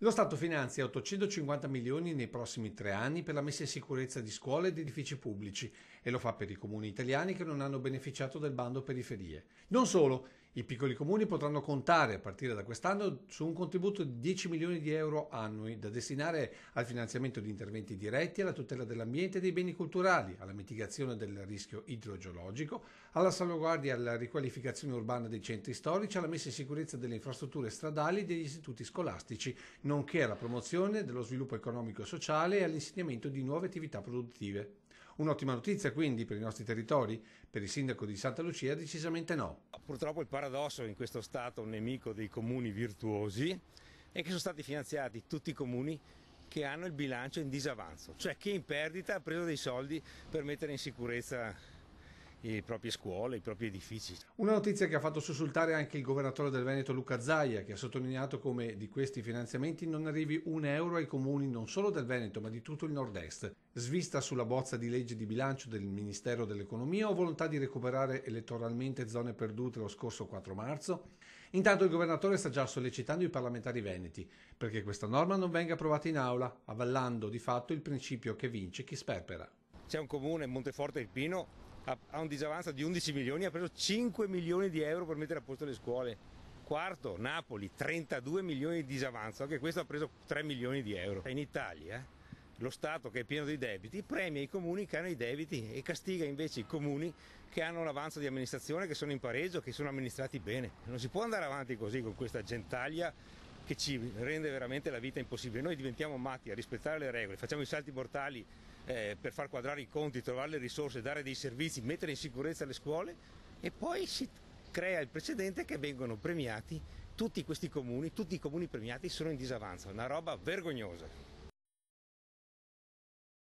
Lo Stato finanzia 850 milioni nei prossimi 3 anni per la messa in sicurezza di scuole ed edifici pubblici e lo fa per i comuni italiani che non hanno beneficiato del bando periferie. Non solo, i piccoli comuni potranno contare a partire da quest'anno su un contributo di 10 milioni di euro annui da destinare al finanziamento di interventi diretti alla tutela dell'ambiente e dei beni culturali, alla mitigazione del rischio idrogeologico, alla salvaguardia e alla riqualificazione urbana dei centri storici, alla messa in sicurezza delle infrastrutture stradali e degli istituti scolastici, nonché alla promozione dello sviluppo economico e sociale e all'insegnamento di nuove attività produttive. Un'ottima notizia quindi per i nostri territori? Per il sindaco di Santa Lucia decisamente no. Purtroppo il paradosso in questo Stato nemico dei comuni virtuosi è che sono stati finanziati tutti i comuni che hanno il bilancio in disavanzo, cioè chi in perdita ha preso dei soldi per mettere in sicurezza le proprie scuole, i propri edifici. Una notizia che ha fatto sussultare anche il governatore del Veneto Luca Zaia, che ha sottolineato come di questi finanziamenti non arrivi un euro ai comuni non solo del Veneto ma di tutto il nord-est. Svista sulla bozza di legge di bilancio del Ministero dell'Economia o volontà di recuperare elettoralmente zone perdute lo scorso 4 marzo? Intanto il governatore sta già sollecitando i parlamentari veneti perché questa norma non venga approvata in aula, avvallando di fatto il principio che vince chi sperpera. C'è un comune, Monteforte del Pino, ha un disavanzo di 11 milioni, ha preso 5 milioni di euro per mettere a posto le scuole. Quarto, Napoli, 32 milioni di disavanzo, anche questo ha preso 3 milioni di euro. In Italia lo Stato, che è pieno di debiti, premia i comuni che hanno i debiti e castiga invece i comuni che hanno l'avanzo di amministrazione, che sono in pareggio, che sono amministrati bene. Non si può andare avanti così con questa gentaglia che ci rende veramente la vita impossibile. Noi diventiamo matti a rispettare le regole, facciamo i salti mortali per far quadrare i conti, trovare le risorse, dare dei servizi, mettere in sicurezza le scuole e poi si crea il precedente che vengono premiati tutti questi comuni, tutti i comuni premiati sono in disavanzo, una roba vergognosa.